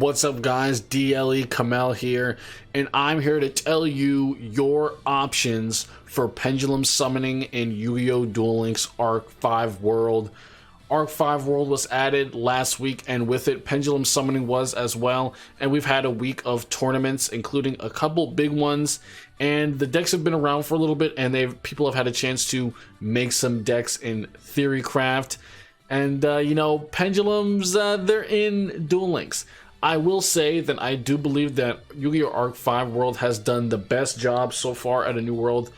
What's up, guys? DLE Kamel here, and I'm here to tell you your options for pendulum summoning in Yu-Gi-Oh! Duel Links Arc 5 World. Arc 5 World was added last week, and with it, pendulum summoning was as well. And we've had a week of tournaments, including a couple big ones. And the decks have been around for a little bit, and people have had a chance to make some decks in Theorycraft. And you know, pendulums, they're in Duel Links. I will say that I do believe that Yu-Gi-Oh! Arc 5 World has done the best job so far at a new world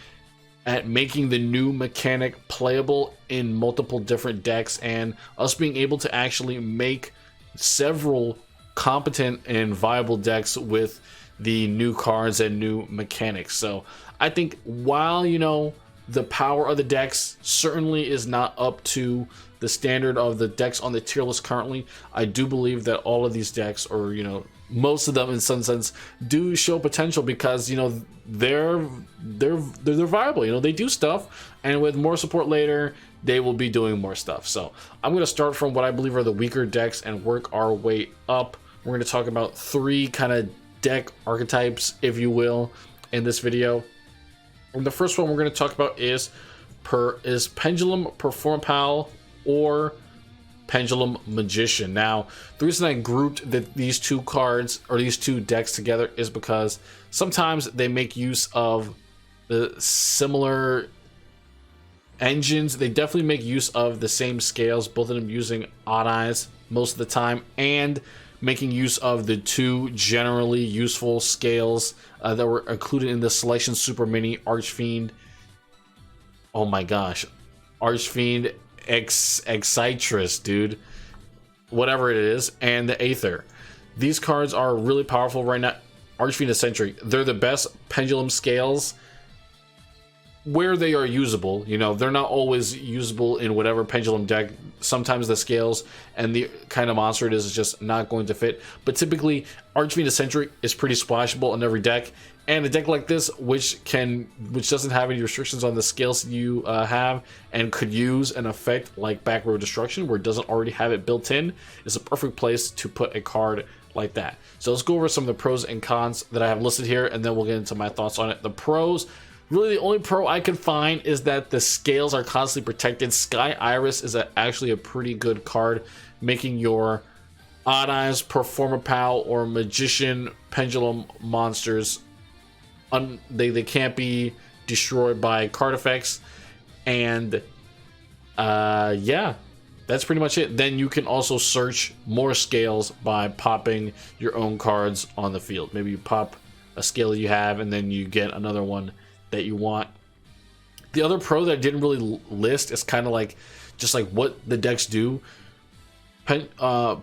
at making the new mechanic playable in multiple different decks, and us being able to actually make several competent and viable decks with the new cards and new mechanics. So I think while, you know, the power of the decks certainly is not up to the standard of the decks on the tier list currently, I do believe that all of these decks, or you know, most of them in some sense, do show potential because, you know, they're viable. You know, they do stuff, and with more support later, they will be doing more stuff. So I'm going to start from what I believe are the weaker decks and work our way up. We're going to talk about three kind of deck archetypes, if you will, in this video. And the first one we're going to talk about is Pendulum Performapal or Pendulum Magician. Now, the reason I grouped these two cards or these two decks together is because sometimes they make use of the similar engines. They definitely make use of the same scales, both of them using odd eyes most of the time, and making use of the two generally useful scales that were included in the Selection Super Mini Archfiend. Oh my gosh, Archfiend Excitrus, dude, whatever it is, and the Aether. These cards are really powerful right now. Archfiend Eccentric, they're the best pendulum scales where they are usable. You know, they're not always usable in whatever pendulum deck. Sometimes the scales and the kind of monster it is just not going to fit, but typically Archfiend Eccentric is pretty splashable in every deck. And a deck like this, which doesn't have any restrictions on the scales you have, and could use an effect like Back Row Destruction, where it doesn't already have it built in, is a perfect place to put a card like that. So let's go over some of the pros and cons that I have listed here, and then we'll get into my thoughts on it. The pros, really the only pro I can find is that the scales are constantly protected. Sky Iris is actually a pretty good card, making your Odd Eyes, Performapal, or Magician pendulum monsters they can't be destroyed by card effects. And yeah, that's pretty much it. Then you can also search more scales by popping your own cards on the field. Maybe you pop a scale that you have and then you get another one that you want. The other pro that I didn't really list is kind of like just like what the decks do. Pendulum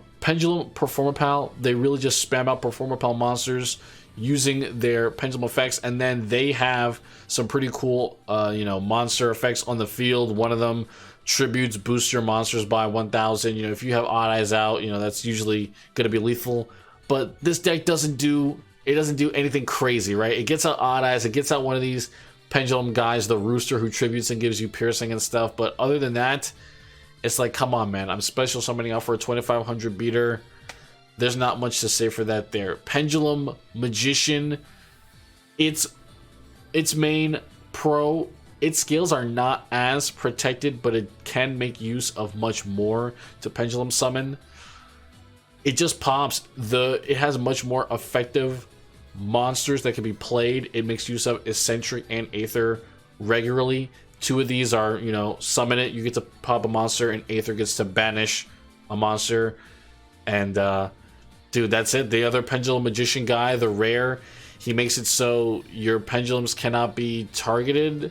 Performapal, they really just spam out Performapal monsters using their pendulum effects, and then they have some pretty cool you know, monster effects on the field. One of them tributes boost your monsters by 1,000. You know, if you have odd eyes out, you know, that's usually going to be lethal. But this deck doesn't do anything crazy, right? It gets out odd eyes, it gets out one of these pendulum guys, the rooster, who tributes and gives you piercing and stuff. But other than that, it's like, come on, man, I'm special summoning out for a 2,500 beater. There's not much to say for that there. Pendulum Magician, its main pro, its scales are not as protected, but it can make use of much more to pendulum summon. It just pops. It has much more effective monsters that can be played. It makes use of Eccentric and Aether regularly. Two of these are, you know, summon it, you get to pop a monster, and Aether gets to banish a monster. And dude, that's it. The other Pendulum Magician guy, the rare, he makes it so your pendulums cannot be targeted.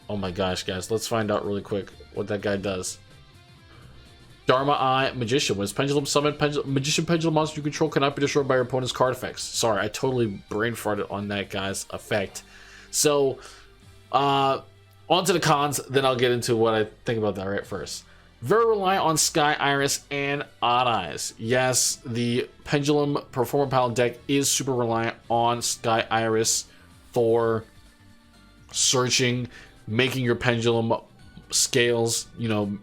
Oh my gosh, guys, let's find out really quick what that guy does. Dharma Eye Magician. When it's pendulum summoned, Magician pendulum monster you control cannot be destroyed by your opponent's card effects. Sorry, I totally brain farted on that guy's effect. So, on to the cons, then I'll get into what I think about that right first. Very reliant on Sky Iris and Odd Eyes. Yes, the Pendulum Performapal deck is super reliant on Sky Iris for searching, making your pendulum scales, you know,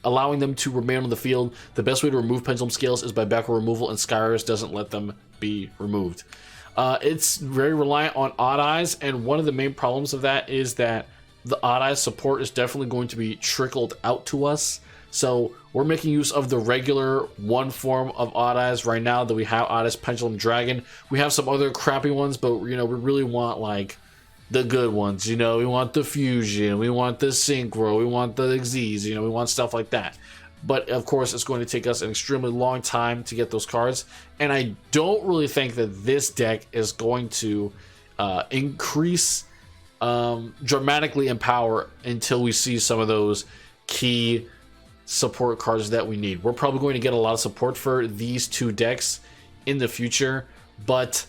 allowing them to remain on the field. The best way to remove Pendulum Scales is by backward removal, and Skyris doesn't let them be removed. It's very reliant on Odd Eyes, and one of the main problems of that is that the Odd Eyes support is definitely going to be trickled out to us. So we're making use of the regular one form of Odd Eyes right now that we have, Odd Eyes Pendulum Dragon. We have some other crappy ones, but we really want like the good ones. We want the Fusion, we want the Synchro, we want the Xyz, we want stuff like that. But of course, it's going to take us an extremely long time to get those cards, and I don't really think that this deck is going to increase dramatically in power until we see some of those key support cards that we need. We're probably going to get a lot of support for these two decks in the future, but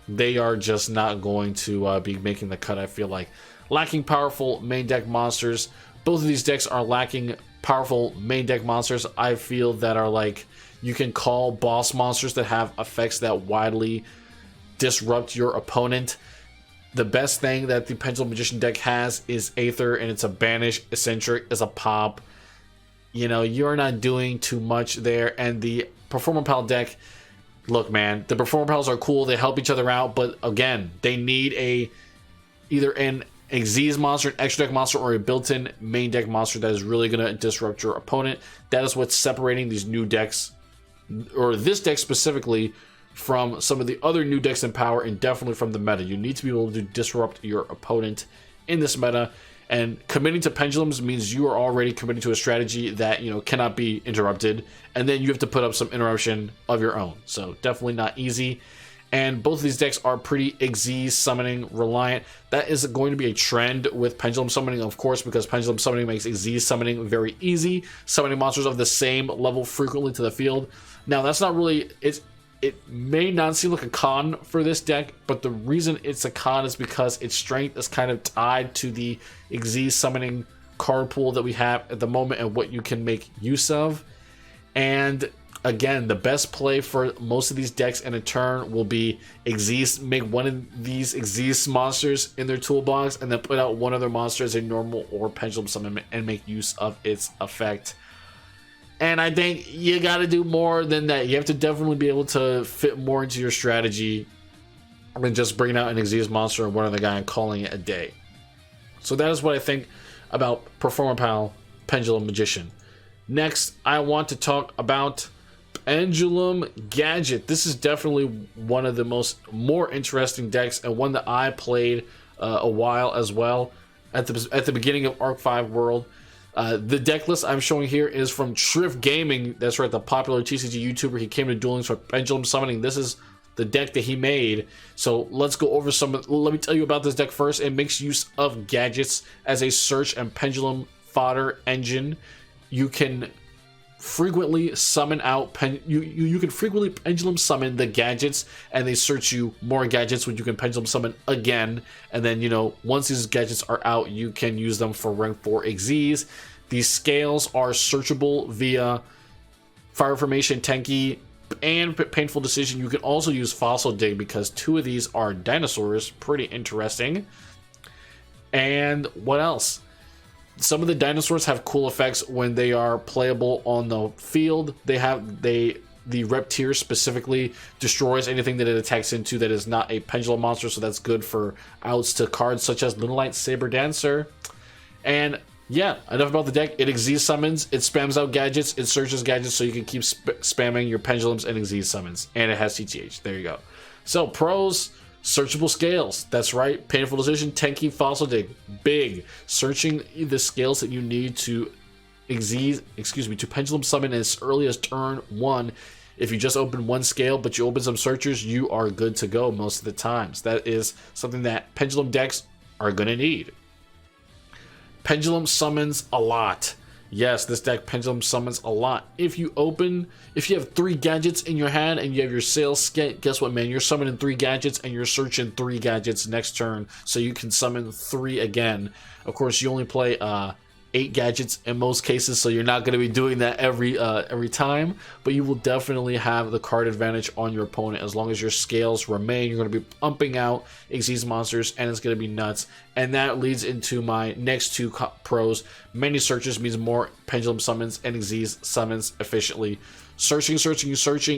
they are just not going to be making the cut, I feel like. Lacking powerful main deck monsters. Both of these decks are lacking powerful main deck monsters, I feel, that are like, you can call boss monsters that have effects that widely disrupt your opponent. The best thing that the Pendulum Magician deck has is Aether, and it's a banish. Eccentric is a pop. You're not doing too much there. And the Performapal deck, look, man, the Performapals are cool. They help each other out, but again, they need either an Xyz monster, an extra deck monster, or a built-in main deck monster that is really going to disrupt your opponent. That is what's separating these new decks, or this deck specifically, from some of the other new decks in power, and definitely from the meta. You need to be able to disrupt your opponent in this meta, and committing to Pendulums means you are already committing to a strategy that cannot be interrupted, and then you have to put up some interruption of your own. So definitely not easy. And both of these decks are pretty Xyz summoning reliant. That is going to be a trend with Pendulum summoning, of course, because Pendulum summoning makes Xyz summoning very easy, summoning monsters of the same level frequently to the field. Now, that's not really... It may not seem like a con for this deck, but the reason it's a con is because its strength is kind of tied to the Xyz summoning card pool that we have at the moment and what you can make use of. And again, the best play for most of these decks in a turn will be Xyz, make one of these Xyz monsters in their toolbox, and then put out one other monster as a normal or Pendulum summon and make use of its effect. And I think you got to do more than that. You have to definitely be able to fit more into your strategy than just bringing out an Xyz monster and one other guy and calling it a day. So that is what I think about Performapal Pendulum Magician. Next, I want to talk about Pendulum Gadget. This is definitely one of the more interesting decks, and one that I played a while as well at the beginning of Arc 5 World. The deck list I'm showing here is from Triff Gaming. That's right, the popular TCG YouTuber. He came to Duel Links for Pendulum Summoning. This is the deck that he made. So let's go over let me tell you about this deck first. It makes use of gadgets as a search and pendulum fodder engine. You can frequently summon out you can frequently pendulum summon the gadgets, and they search you more gadgets, which you can pendulum summon again, and then once these gadgets are out, you can use them for rank 4 Xyz. These scales are searchable via Fire Formation, Tenki, and Painful Decision. You can also use Fossil Dig because 2 of these are dinosaurs. Pretty interesting. And what else? Some of the dinosaurs have cool effects when they are playable on the field. The Reptier specifically destroys anything that it attacks into that is not a pendulum monster, so that's good for outs to cards such as Lunalight Saber Dancer. And yeah, enough about the deck. It Xyz summons, it spams out gadgets, it searches gadgets, so you can keep spamming your pendulums and Xyz summons. And it has TTH. There you go. So pros. Searchable scales, that's right. Painful Decision, Tenki, Fossil Dig, big. Searching the scales that you need to to pendulum summon as early as turn 1. If you just open one scale, but you open some searchers, you are good to go most of the times. That is something that pendulum decks are gonna need. Pendulum summons a lot. Yes, this deck pendulum summons a lot. If you have 3 gadgets in your hand and you have your sales, guess what, man? You're summoning 3 gadgets and you're searching 3 gadgets next turn, so you can summon 3 again. Of course, you only play 8 gadgets in most cases, so you're not going to be doing that every time, but you will definitely have the card advantage on your opponent as long as your scales remain. You're going to be pumping out Xyz monsters, and it's going to be nuts. And that leads into my next two pros. Many searches means more pendulum summons, and Xyz summons efficiently. Searching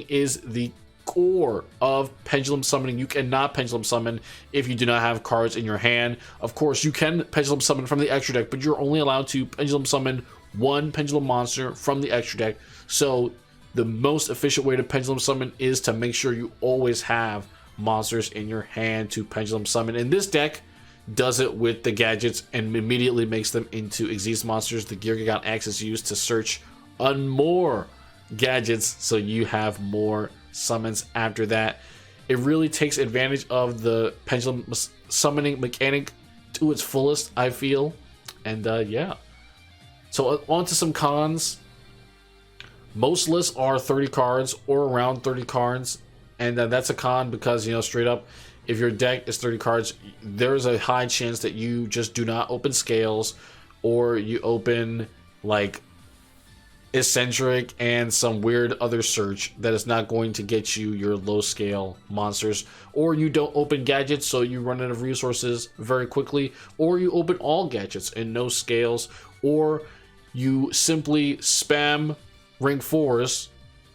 is the core of pendulum summoning. You cannot pendulum summon if you do not have cards in your hand. Of course, you can pendulum summon from the extra deck, but you're only allowed to pendulum summon one pendulum monster from the extra deck. So the most efficient way to pendulum summon is to make sure you always have monsters in your hand to pendulum summon. And this deck does it with the gadgets and immediately makes them into Xyz monsters. The Yugioh X is used to search on more gadgets, so you have more summons after that. It really takes advantage of the pendulum summoning mechanic to its fullest, I feel. And yeah, so on to some cons. Most lists are 30 cards or around 30 cards, and that's a con because, you know, straight up, if your deck is 30 cards, there's a high chance that you just do not open scales, or you open like eccentric and some weird other search that is not going to get you your low scale monsters, or you don't open gadgets so you run out of resources very quickly, or you open all gadgets and no scales, or you simply spam rank 4s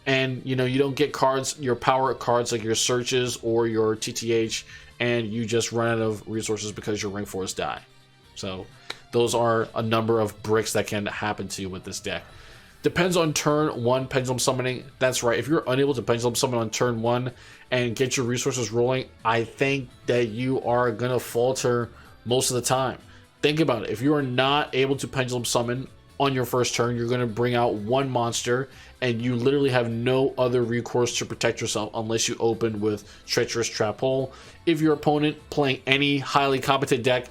and you know you don't get cards, your power cards like your searches or your TTH, and you just run out of resources because your rank 4s die. So those are a number of bricks that can happen to you with this deck. Depends on turn 1 pendulum summoning. That's right. If you're unable to pendulum summon on turn 1 and get your resources rolling, I think that you are going to falter most of the time. Think about it. If you are not able to pendulum summon on your first turn, you're going to bring out one monster and you literally have no other recourse to protect yourself unless you open with Treacherous Trap Hole. If your opponent playing any highly competent deck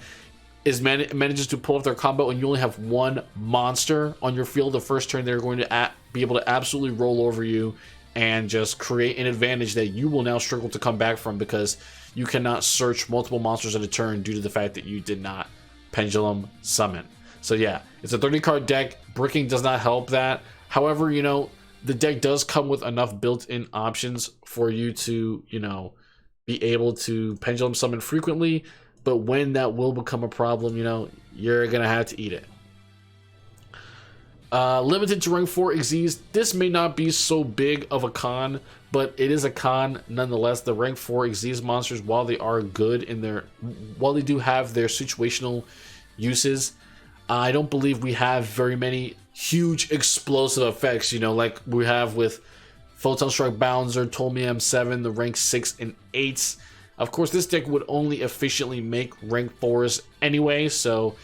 manages to pull off their combo and you only have one monster on your field the first turn, they're going to be able to absolutely roll over you and just create an advantage that you will now struggle to come back from because you cannot search multiple monsters at a turn due to the fact that you did not pendulum summon. So yeah, it's a 30 card deck. Bricking does not help that. However, you know, the deck does come with enough built-in options for you to, you know, be able to pendulum summon frequently. But when that will become a problem, you know, you're going to have to eat it. Limited to rank 4 Xyz. This may not be so big of a con, but it is a con nonetheless. The rank 4 Xyz monsters, while they are good in while they do have their situational uses, I don't believe we have very many huge explosive effects, you know, like we have with Photon Strike Bouncer, Told-Me M7, the rank 6 and 8s. Of course, this deck would only efficiently make rank 4s anyway, so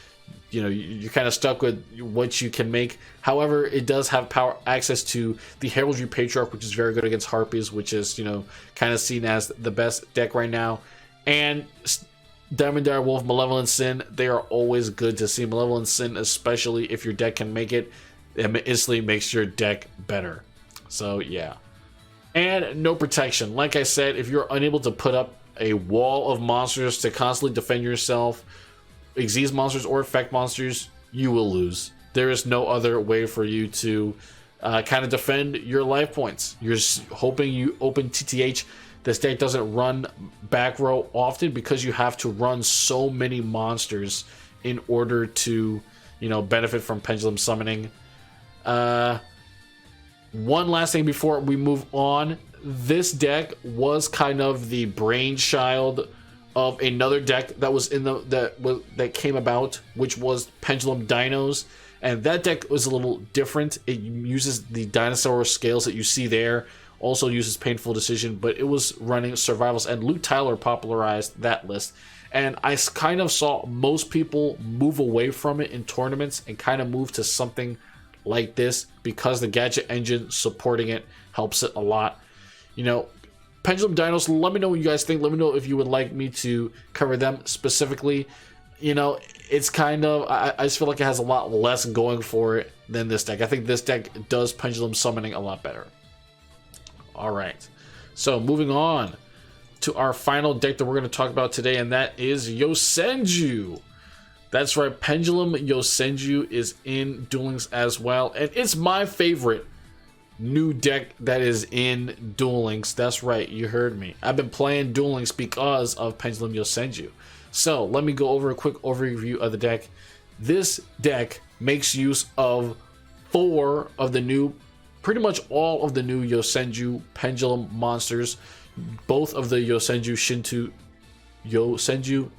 you know you're kind of stuck with what you can make. However, it does have power access to the Heraldry Patriarch, which is very good against Harpies, which is, you know, kind of seen as the best deck right now. And Diamond Dire Wolf, Malevolent Sin, they are always good to see. Malevolent Sin, especially if your deck can make it, it instantly makes your deck better. So yeah. And no protection. Like I said, if you're unable to put up a wall of monsters to constantly defend yourself, Xyz monsters or effect monsters, you will lose. There is no other way for you to kind of defend your life points. You're hoping you open TTH. This deck doesn't run back row often because you have to run so many monsters in order to, you know, benefit from pendulum summoning. One last thing before we move on. This deck was kind of the brainchild of another deck that was in that came about, which was Pendulum Dinos, and that deck was a little different. It uses the dinosaur scales that you see there, also uses Painful Decision, but it was running Survivals, and Luke Tyler popularized that list. And I kind of saw most people move away from it in tournaments and kind of move to something like this because the gadget engine supporting it helps it a lot. You know, Pendulum Dinos, let me know what you guys think. Let me know if you would like me to cover them specifically. You know, it's kind of, I just feel like it has a lot less going for it than this deck. I think this deck does pendulum summoning a lot better. All right, so moving on to our final deck that we're going to talk about today, and that is Yosenju. That's right, Pendulum Yosenju is in Duel Links as well, and it's my favorite new deck that is in Duel Links. That's right, you heard me. I've been playing Duel Links because of Pendulum Yosenju. So let me go over a quick overview of the deck. This deck makes use of pretty much all of the new Yosenju Pendulum monsters, both of the Yosenju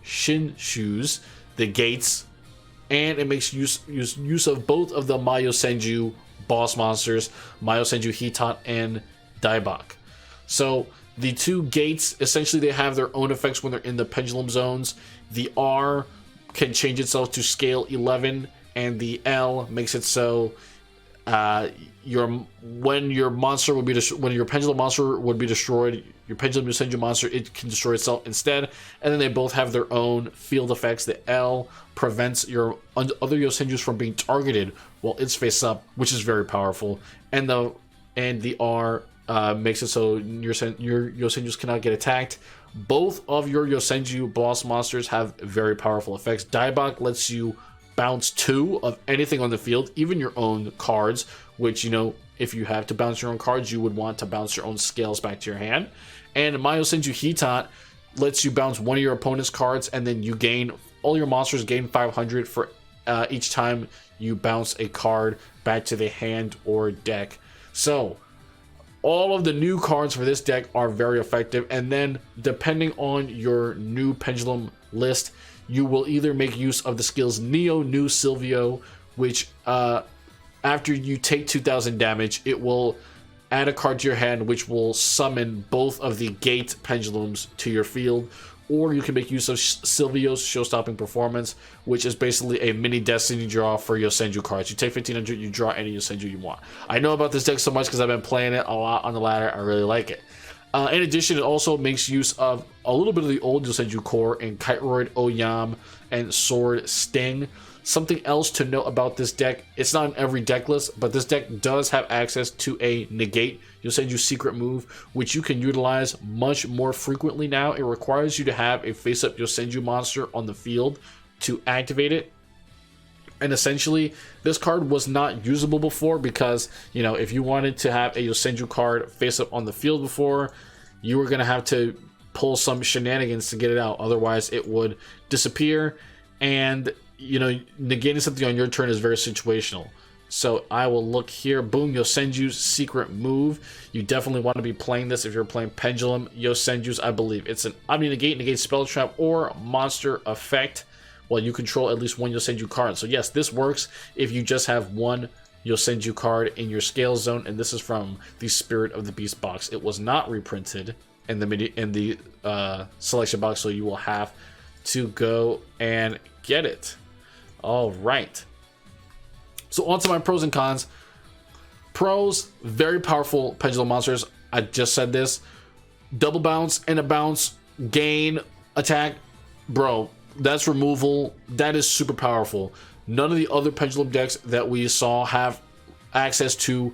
Shinshus, the gates, and it makes use of both of the Yosenju boss monsters, Yosenju Hitan and Daibak. So the two gates, essentially they have their own effects when they're in the pendulum zones. The R can change itself to scale 11, and the L makes it so when your pendulum monster would be destroyed, your pendulum Yosenju monster, it can destroy itself instead. And then they both have their own field effects. The L prevents your other Yosenjus from being targeted while it's face up, which is very powerful. And the R makes it so your Yosenjus cannot get attacked. Both of your Yosenju boss monsters have very powerful effects. Daibak lets you bounce 2 of anything on the field, even your own cards, which, if you have to bounce your own cards, you would want to bounce your own scales back to your hand. And Yosenju Hitan lets you bounce one of your opponent's cards, and then all your monsters gain 500 for each time you bounce a card back to the hand or deck. So all of the new cards for this deck are very effective, and then depending on your new pendulum list, you will either make use of the skills Neo New Silvio, which after you take 2,000 damage, it will add a card to your hand, which will summon both of the gate pendulums to your field. Or you can make use of Silvio's Show-Stopping Performance, which is basically a mini Destiny draw for Yosenju cards. You take 1,500, you draw any Yosenju you want. I know about this deck so much because I've been playing it a lot on the ladder. I really like it. In addition, it also makes use of a little bit of the old Yosenju core in Kiteroid, Oyam, and Sword Sting. Something else to note about this deck, it's not in every deck list, but this deck does have access to a negate Yosenju secret move, which you can utilize much more frequently now. It requires you to have a face-up Yosenju monster on the field to activate it. And essentially, this card was not usable before because, if you wanted to have a Yosenju card face up on the field before, you were going to have to pull some shenanigans to get it out. Otherwise, it would disappear. And, negating something on your turn is very situational. So I will look here. Boom, Yosenju's secret move. You definitely want to be playing this if you're playing Pendulum Yosenju's, I believe. It's an negate spell trap, or monster effect. Well, you control at least one Yosenju card. So yes, this works if you just have one Yosenju card in your scale zone, and this is from the Spirit of the Beast box. It was not reprinted in the selection box, so you will have to go and get it. All right. So on to my pros and cons. Pros, very powerful pendulum monsters. I just said this. Double bounce and a bounce, gain, attack. Bro, that's removal. That is super powerful. None of the other pendulum decks that we saw have access to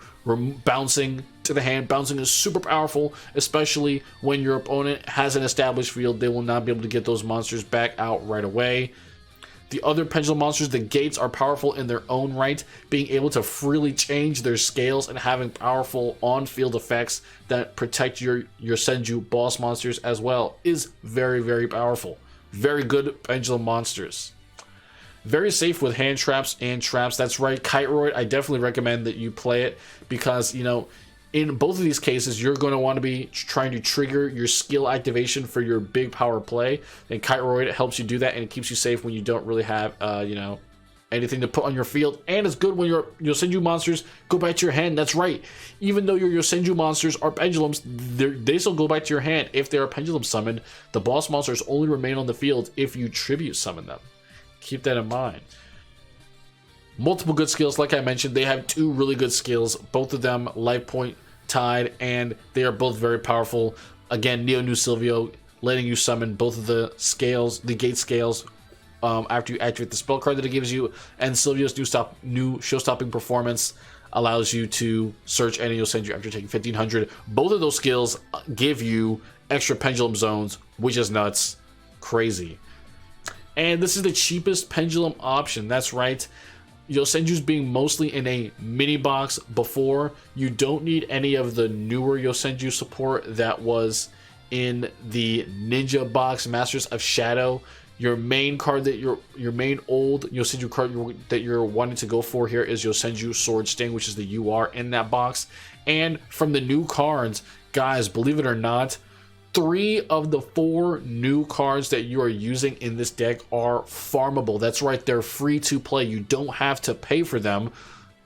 bouncing to the hand. Bouncing is super powerful, especially when your opponent has an established field. They will not be able to get those monsters back out right away. The other pendulum monsters, the gates, are powerful in their own right. Being able to freely change their scales and having powerful on-field effects that protect your Yosenju boss monsters as well is very, very powerful. Very good pendulum monsters. Very safe with hand traps and traps. That's right, Kiteroid, I definitely recommend that you play it because, in both of these cases, you're going to want to be trying to trigger your skill activation for your big power play. And Kiteroid helps you do that, and it keeps you safe when you don't really have, anything to put on your field. And it's good when your Yosenju monsters go back to your hand. That's right. Even though your Yosenju monsters are pendulums, they still go back to your hand. If they are pendulum summoned, the boss monsters only remain on the field if you tribute summon them. Keep that in mind. Multiple good skills, like I mentioned. They have 2 really good skills, both of them life point tied, and they are both very powerful. Again, Neo New Silvio letting you summon both of the scales, the gate scales, after you activate the spell card that it gives you, and Silvio's new show-stopping performance allows you to search any Yosenju after taking 1,500. Both of those skills give you extra pendulum zones, which is nuts, crazy. And this is the cheapest Pendulum option. That's right. Yosenju's being mostly in a mini box before. You don't need any of the newer Yosenju support that was in the Ninja box, Masters of Shadow. Your main card that your main old Yosenju card that you're wanting to go for here is Yosenju Sword Sting, which is the UR in that box. And from the new cards, guys, believe it or not, 3 of the 4 new cards that you are using in this deck are farmable. That's right, they're free to play. You don't have to pay for them.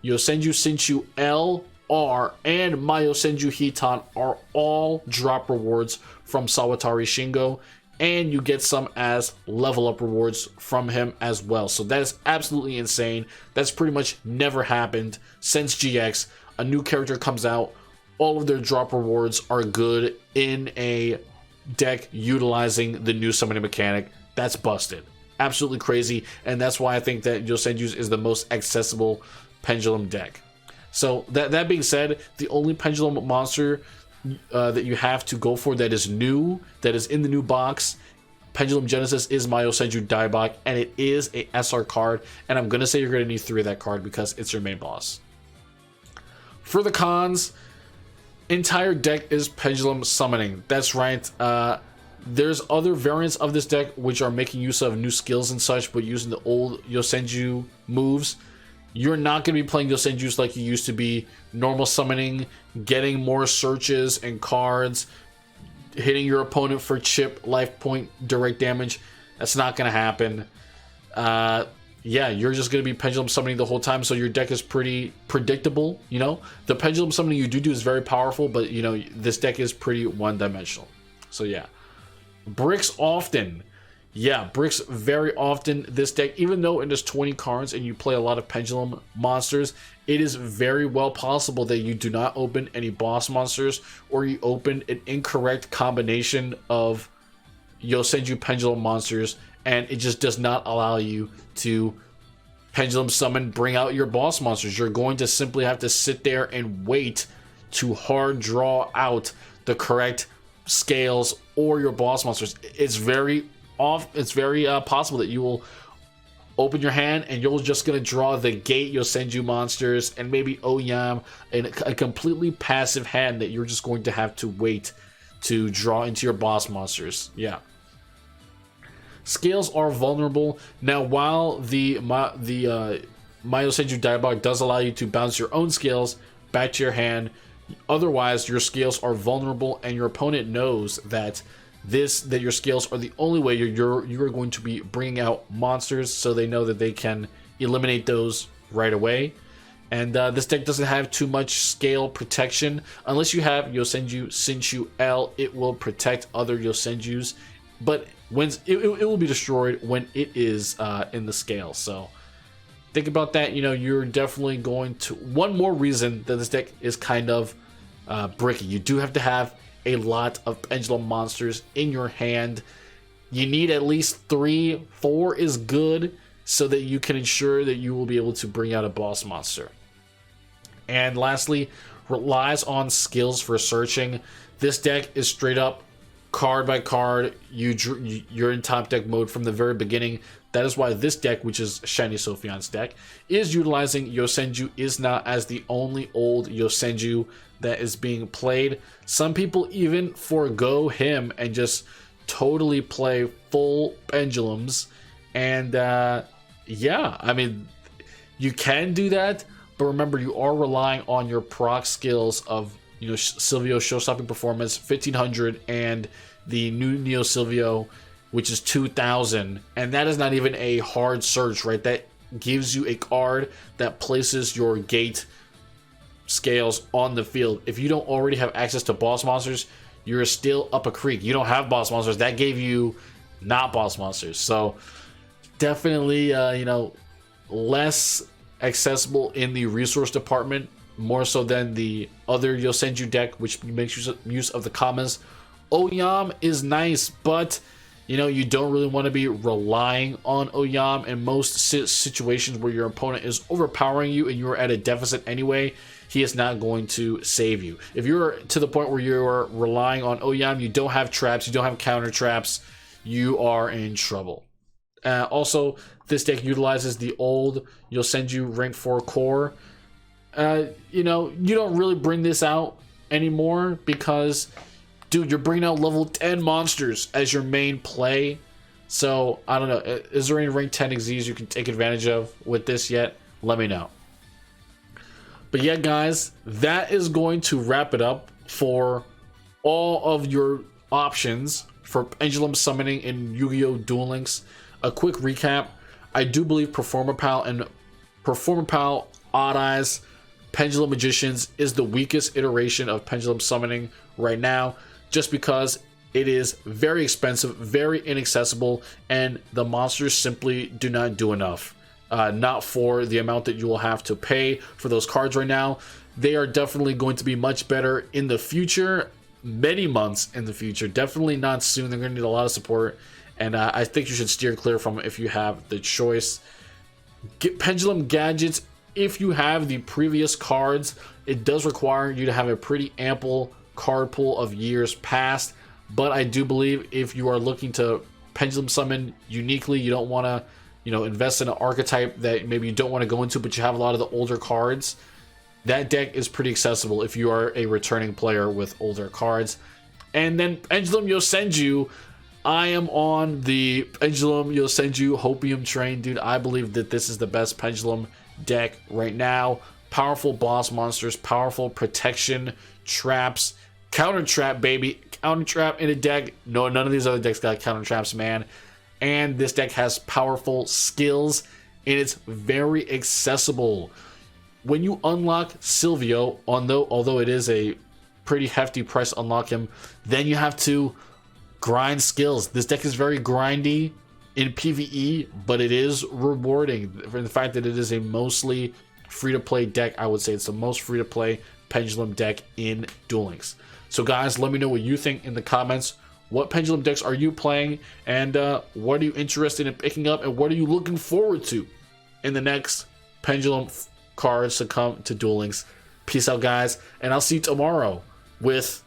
Yosenju Shinshu L, R, and My Yosenju Hitan are all drop rewards from Sawatari Shingo, and you get some as level up rewards from him as well. So that is absolutely insane. That's pretty much never happened since GX. A new character comes out, all of their drop rewards are good in a deck utilizing the new summoning mechanic. That's busted. Absolutely crazy. And that's why I think that Yosenju's is the most accessible Pendulum deck. So that being said, the only Pendulum monster that you have to go for that is new, that is in the new box, Pendulum Genesis, is My Yosenju Daibak, and it is a SR card. And I'm going to say you're going to need 3 of that card because it's your main boss. For the cons, entire deck is Pendulum summoning. That's right. There's other variants of this deck which are making use of new skills and such, but using the old Yosenju moves. You're not going to be playing Yosenjus like you used to be. Normal summoning, getting more searches and cards, hitting your opponent for chip, life point, direct damage. That's not going to happen. Yeah, you're just going to be Pendulum summoning the whole time, so your deck is pretty predictable, you know? The Pendulum summoning you do is very powerful, but, you know, this deck is pretty one-dimensional. So, yeah. Bricks often. Yeah, bricks very often. This deck, even though it is 20 cards and you play a lot of Pendulum monsters, it is very well possible that you do not open any boss monsters, or you open an incorrect combination of Yosenju Pendulum monsters, and it just does not allow you to Pendulum summon, bring out your boss monsters. You're going to simply have to sit there and wait to hard draw out the correct scales or your boss monsters. It's very possible that you will open your hand and you're just going to draw the gate Yosenju monsters and maybe Oyam, and a completely passive hand that you're just going to have to wait to draw into your boss monsters. Yeah. Scales are vulnerable. Now, while the My Yosenju Daibak does allow you to bounce your own scales back to your hand, otherwise your scales are vulnerable, and your opponent knows that your scales are the only way you're going to be bringing out monsters, so they know that they can eliminate those right away. And this deck doesn't have too much scale protection. Unless you have Yosenju Shinshu L, it will protect other Yosenjus, but when it will be destroyed when it is in the scale. So think about that. You know, you're definitely going to... One more reason that this deck is kind of bricky. You do have to have a lot of Pendulum monsters in your hand. You need at least 3, 4 is good, so that you can ensure that you will be able to bring out a boss monster. And lastly, relies on skills for searching. This deck is straight up card by card. You're in top deck mode from the very beginning. That is why this deck, which is Shiny Sophian's deck, is utilizing Yosenju Izna as the only old Yosenju that is being played. Some people even forego him and just totally play full Pendulums. And yeah, I mean, you can do that, but remember, you are relying on your proc skills of, you know, Silvio Show-Stopping Performance 1500 and the new Neo Silvio, which is 2000, and that is not even a hard search, right? That gives you a card that places your gate scales on the field. If you don't already have access to boss monsters, you're still up a creek. You don't have boss monsters. That gave you not boss monsters. So definitely, you know, less accessible in the resource department, more so than the other Yosenju deck, which makes use of the commons. Oyam is nice, but you know, you don't really want to be relying on Oyam in most situations where your opponent is overpowering you and you're at a deficit anyway. He is not going to save you. If you're to the point where you're relying on Oyam, you don't have traps, you don't have counter traps, you are in trouble. Also, this deck utilizes the old Yosenju rank 4 core. You know, you don't really bring this out anymore because, dude, you're bringing out level 10 monsters as your main play. So, I don't know. Is there any rank 10 XZs you can take advantage of with this yet? Let me know. But yeah, guys, that is going to wrap it up for all of your options for Pendulum Summoning in Yu-Gi-Oh! Duel Links. A quick recap. I do believe Performapal, Odd Eyes, Pendulum Magicians is the weakest iteration of Pendulum Summoning right now, just because it is very expensive, very inaccessible, and the monsters simply do not do enough. Not for the amount that you will have to pay for those cards right now. They are definitely going to be much better in the future, many months in the future. Definitely not soon. They're going to need a lot of support, and I think you should steer clear from it if you have the choice. Get Pendulum Gadgets. If you have the previous cards, it does require you to have a pretty ample card pool of years past, but I do believe if you are looking to Pendulum Summon uniquely, you don't want to, you know, invest in an archetype that maybe you don't want to go into, but you have a lot of the older cards, that deck is pretty accessible if you are a returning player with older cards. And then Pendulum Yosenju, I am on the Pendulum Yosenju Hopium train, dude. I believe that this is the best Pendulum deck right now. Powerful boss monsters, powerful protection, traps, counter trap, baby. Counter trap in a deck. No, none of these other decks got counter traps, man. And this deck has powerful skills, and it's very accessible. When you unlock Silvio, although it is a pretty hefty price to unlock him, then you have to grind skills. This deck is very grindy in PvE, but it is rewarding for the fact that it is a mostly free-to-play deck. I would say it's the most free-to-play Pendulum deck in Duel Links. So guys, let me know what you think in the comments. What Pendulum decks are you playing, and what are you interested in picking up, and what are you looking forward to in the next Pendulum cards to come to Duel Links? Peace out, guys, and I'll see you tomorrow with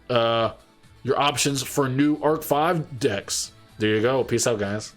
your options for new Arc 5 decks. There you go. Peace out, guys.